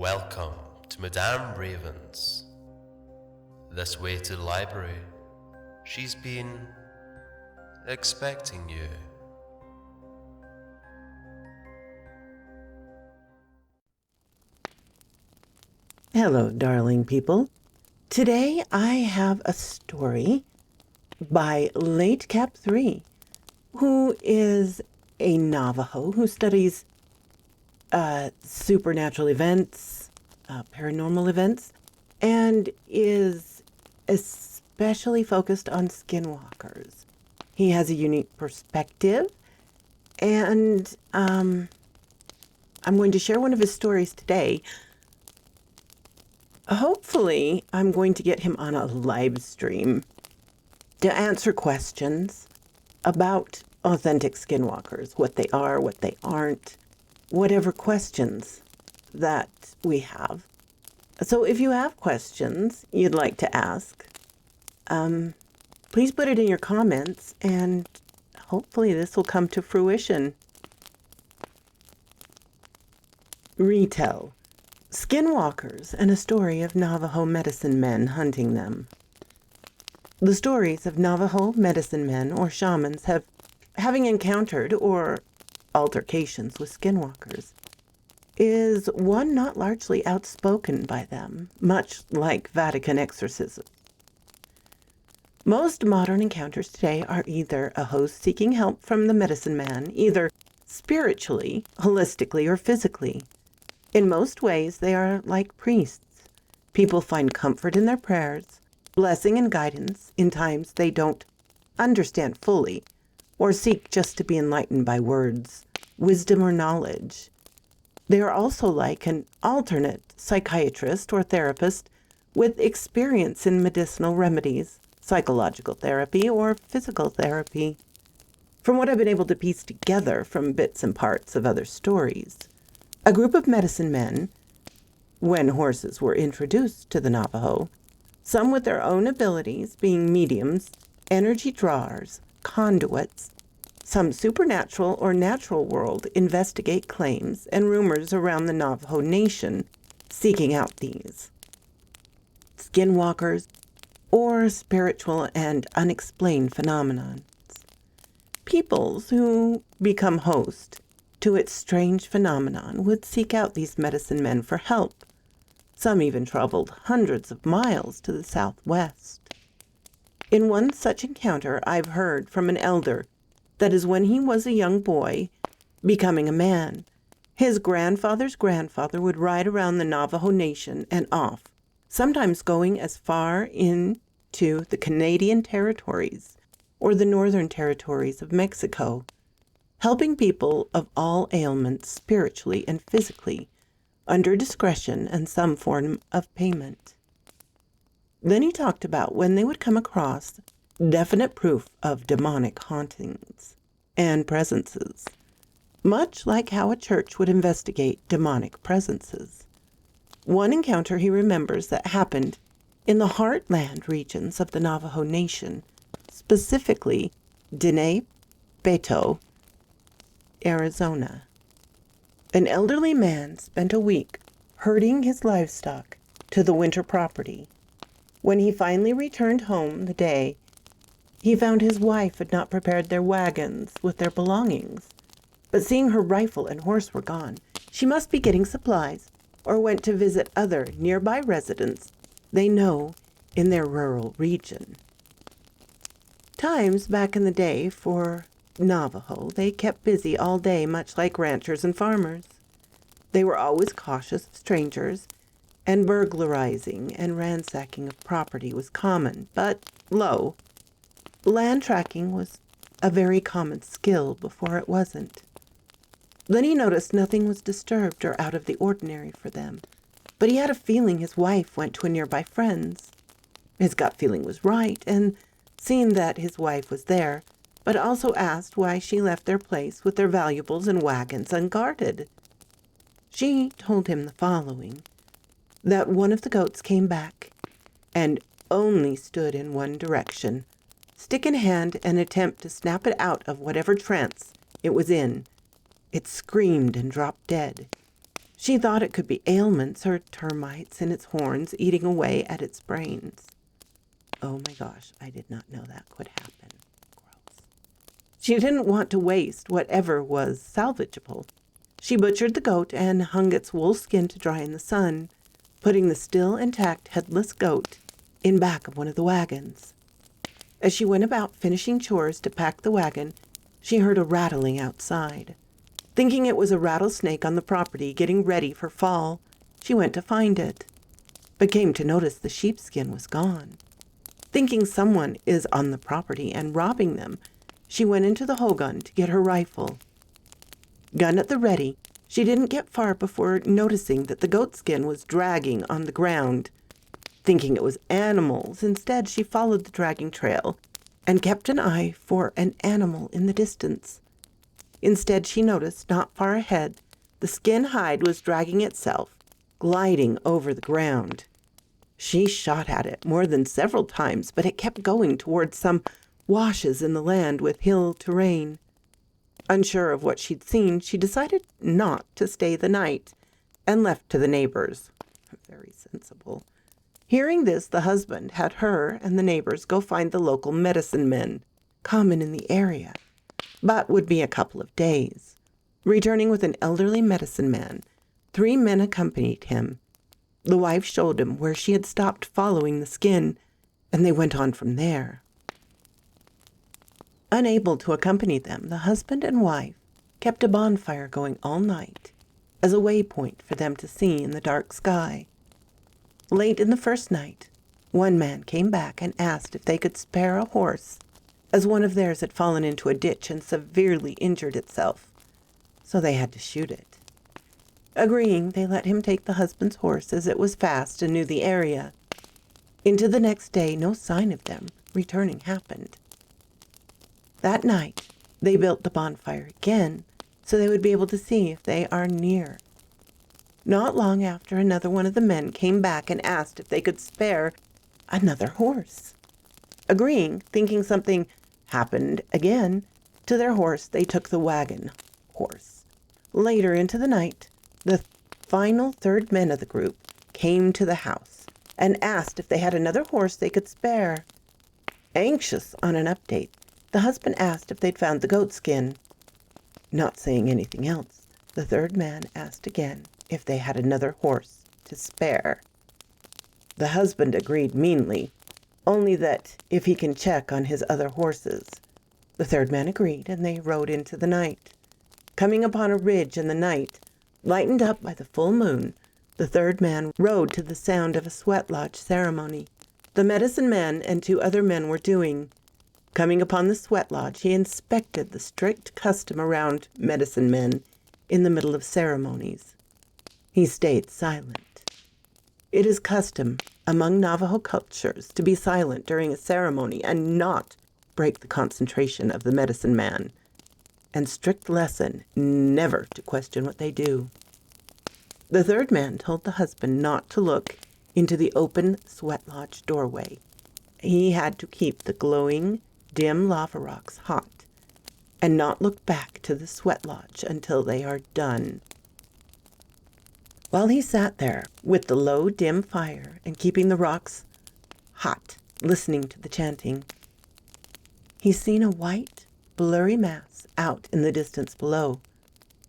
Welcome to Madame Raven's. This way to the library. She's been expecting you. Hello, darling people. Today I have a story by Late Cap 3, who is a Navajo who studies supernatural events, paranormal events, and is especially focused on skinwalkers. He has a unique perspective, and I'm going to share one of his stories today. Hopefully, I'm going to get him on a live stream to answer questions about authentic skinwalkers, what they are, what they aren't, whatever questions that we have. So if you have questions you'd like to ask, please put it in your comments, and hopefully this will come to fruition. Retell. Skinwalkers and a story of Navajo medicine men hunting them. The stories of Navajo medicine men or shamans having encountered or altercations with skinwalkers is one not largely outspoken by them, much like Vatican exorcism. Most modern encounters today are either a host seeking help from the medicine man, either spiritually, holistically, or physically. In most ways, they are like priests. People find comfort in their prayers, blessing and guidance in times they don't understand fully, or seek just to be enlightened by words, wisdom, or knowledge. They are also like an alternate psychiatrist or therapist with experience in medicinal remedies, psychological therapy, or physical therapy. From what I've been able to piece together from bits and parts of other stories, a group of medicine men, when horses were introduced to the Navajo, some with their own abilities being mediums, energy drawers, conduits, some supernatural or natural world investigate claims and rumors around the Navajo Nation seeking out these skinwalkers or spiritual and unexplained phenomenons. Peoples who become host to its strange phenomenon would seek out these medicine men for help. Some even traveled hundreds of miles to the southwest. In one such encounter, I've heard from an elder that is when he was a young boy, becoming a man, his grandfather's grandfather would ride around the Navajo Nation and off, sometimes going as far into the Canadian territories or the northern territories of Mexico, helping people of all ailments spiritually and physically, under discretion and some form of payment. Then he talked about when they would come across definite proof of demonic hauntings and presences, much like how a church would investigate demonic presences. One encounter he remembers that happened in the heartland regions of the Navajo Nation, specifically Diné Beto, Arizona. An elderly man spent a week herding his livestock to the winter property. When he finally returned home the day, he found his wife had not prepared their wagons with their belongings. But seeing her rifle and horse were gone, she must be getting supplies or went to visit other nearby residents they know in their rural region. Times back in the day for Navajo, they kept busy all day, much like ranchers and farmers. They were always cautious of strangers, and burglarizing and ransacking of property was common, but low. Land tracking was a very common skill before it wasn't. Then he noticed nothing was disturbed or out of the ordinary for them, but he had a feeling his wife went to a nearby friend's. His gut feeling was right, and seeing that his wife was there, but also asked why she left their place with their valuables and wagons unguarded. She told him the following, that one of the goats came back and only stood in one direction, stick in hand and attempt to snap it out of whatever trance it was in. It screamed and dropped dead. She thought it could be ailments or termites in its horns eating away at its brains. Oh my gosh, I did not know that could happen. Gross. She didn't want to waste whatever was salvageable. She butchered the goat and hung its wool skin to dry in the sun, putting the still intact headless goat in back of one of the wagons. As she went about finishing chores to pack the wagon, she heard a rattling outside. Thinking it was a rattlesnake on the property getting ready for fall, she went to find it, but came to notice the sheepskin was gone. Thinking someone is on the property and robbing them, she went into the hogan to get her rifle. Gun at the ready, she didn't get far before noticing that the goat skin was dragging on the ground. Thinking it was animals, instead she followed the dragging trail and kept an eye for an animal in the distance. Instead, she noticed, not far ahead, the skin hide was dragging itself, gliding over the ground. She shot at it more than several times, but it kept going towards some washes in the land with hill terrain. Unsure of what she'd seen, she decided not to stay the night and left to the neighbors. Very sensible. Hearing this, the husband had her and the neighbors go find the local medicine men, common in the area, but would be a couple of days. Returning with an elderly medicine man, 3 men accompanied him. The wife showed him where she had stopped following the skin, and they went on from there. Unable to accompany them, the husband and wife kept a bonfire going all night as a waypoint for them to see in the dark sky. Late in the first night, one man came back and asked if they could spare a horse, as one of theirs had fallen into a ditch and severely injured itself, so they had to shoot it. Agreeing, they let him take the husband's horse as it was fast and knew the area. Into the next day, no sign of them returning happened. That night, they built the bonfire again so they would be able to see if they are near. Not long after, another one of the men came back and asked if they could spare another horse. Agreeing, thinking something happened again to their horse, they took the wagon horse. Later into the night, the final 3rd men of the group came to the house and asked if they had another horse they could spare. Anxious on an update, the husband asked if they'd found the goat skin. Not saying anything else, the 3rd man asked again if they had another horse to spare. The husband agreed meanly, only that if he can check on his other horses. The 3rd man agreed, and they rode into the night. Coming upon a ridge in the night, lightened up by the full moon, the 3rd man rode to the sound of a sweat lodge ceremony the medicine man and 2 other men were doing. Coming upon the sweat lodge, he inspected the strict custom around medicine men in the middle of ceremonies. He stayed silent. It is custom among Navajo cultures to be silent during a ceremony and not break the concentration of the medicine man, and strict lesson never to question what they do. The 3rd man told the husband not to look into the open sweat lodge doorway. He had to keep the glowing, dim lava rocks hot and not look back to the sweat lodge until they are done. While he sat there with the low, dim fire and keeping the rocks hot, listening to the chanting, he seen a white, blurry mass out in the distance below.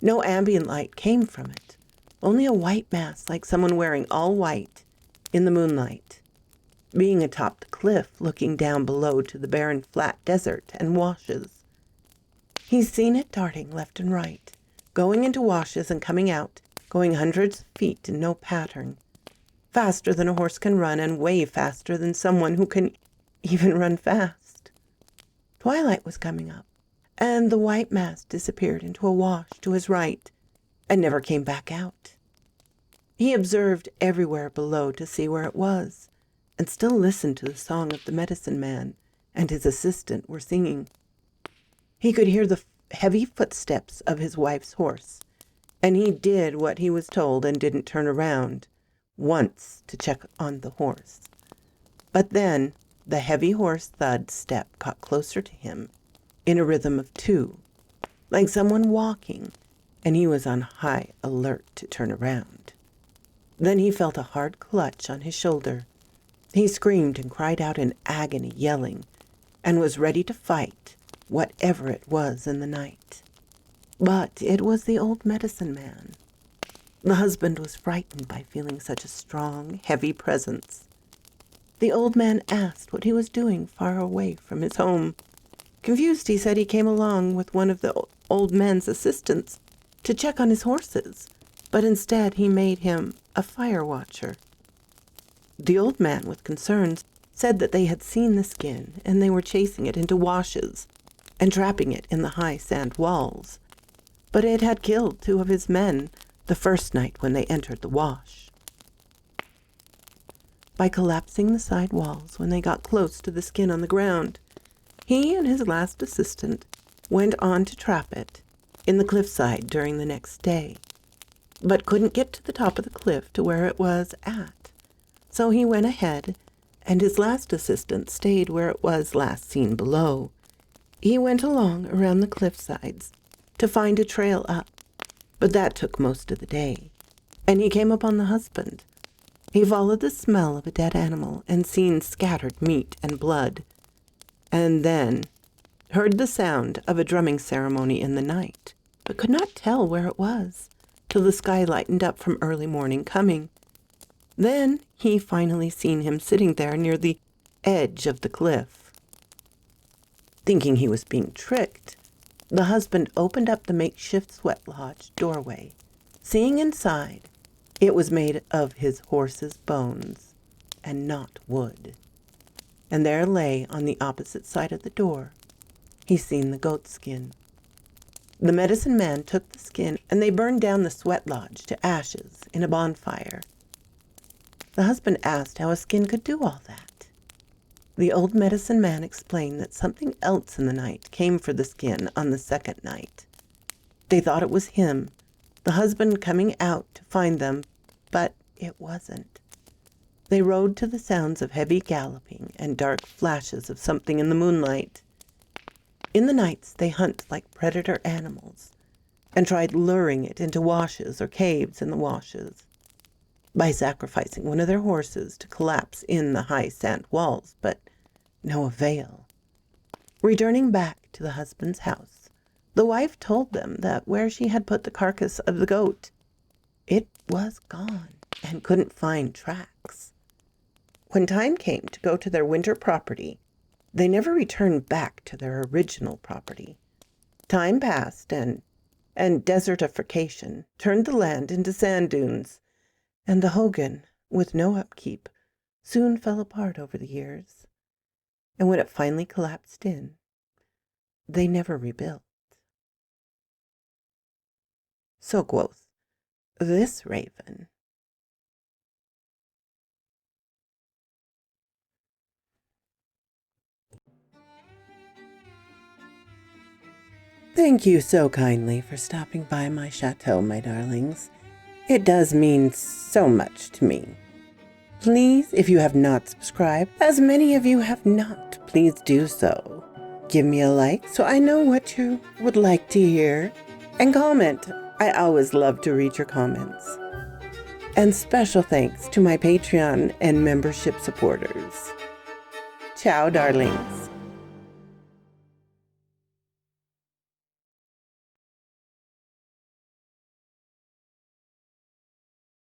No ambient light came from it, only a white mass like someone wearing all white in the moonlight, being atop the cliff looking down below to the barren flat desert and washes. He's seen it darting left and right, going into washes and coming out, going hundreds of feet in no pattern, faster than a horse can run and way faster than someone who can even run fast. Twilight was coming up, and the white mass disappeared into a wash to his right and never came back out. He observed everywhere below to see where it was, and still listened to the song of the medicine man and his assistant were singing. He could hear the heavy footsteps of his wife's horse, and he did what he was told and didn't turn around once to check on the horse. But then the heavy horse thud step got closer to him in a rhythm of 2, like someone walking, and he was on high alert to turn around. Then he felt a hard clutch on his shoulder. He screamed and cried out in agony, yelling, and was ready to fight whatever it was in the night. But it was the old medicine man. The husband was frightened by feeling such a strong, heavy presence. The old man asked what he was doing far away from his home. Confused, he said he came along with one of the old man's assistants to check on his horses, but instead he made him a fire watcher. The old man, with concerns, said that they had seen the skin and they were chasing it into washes and trapping it in the high sand walls. But it had killed 2 of his men the first night when they entered the wash. By collapsing the side walls when they got close to the skin on the ground, he and his last assistant went on to trap it in the cliffside during the next day, but couldn't get to the top of the cliff to where it was at. So he went ahead, and his last assistant stayed where it was last seen below. He went along around the cliff sides to find a trail up, but that took most of the day, and he came upon the husband. He followed the smell of a dead animal and seen scattered meat and blood, and then heard the sound of a drumming ceremony in the night, but could not tell where it was till the sky lightened up from early morning coming. Then he finally seen him sitting there near the edge of the cliff. Thinking he was being tricked, the husband opened up the makeshift sweat lodge doorway. Seeing inside, it was made of his horse's bones and not wood. And there lay on the opposite side of the door, he seen the goat skin. The medicine man took the skin and they burned down the sweat lodge to ashes in a bonfire. The husband asked how a skin could do all that. The old medicine man explained that something else in the night came for the skin on the second night. They thought it was him, the husband, coming out to find them, but it wasn't. They rode to the sounds of heavy galloping and dark flashes of something in the moonlight. In the nights they hunt like predator animals and tried luring it into washes or caves in the washes by sacrificing one of their horses to collapse in the high sand walls, but no avail. Returning back to the husband's house, the wife told them that where she had put the carcass of the goat, it was gone and couldn't find tracks. When time came to go to their winter property, they never returned back to their original property. Time passed and desertification turned the land into sand dunes, and the hogan, with no upkeep, soon fell apart over the years. And when it finally collapsed in, they never rebuilt. So quoth this raven. Thank you so kindly for stopping by my chateau, my darlings. It does mean so much to me. Please, if you have not subscribed, as many of you have not, please do so. Give me a like so I know what you would like to hear. And comment. I always love to read your comments. And special thanks to my Patreon and membership supporters. Ciao, darlings.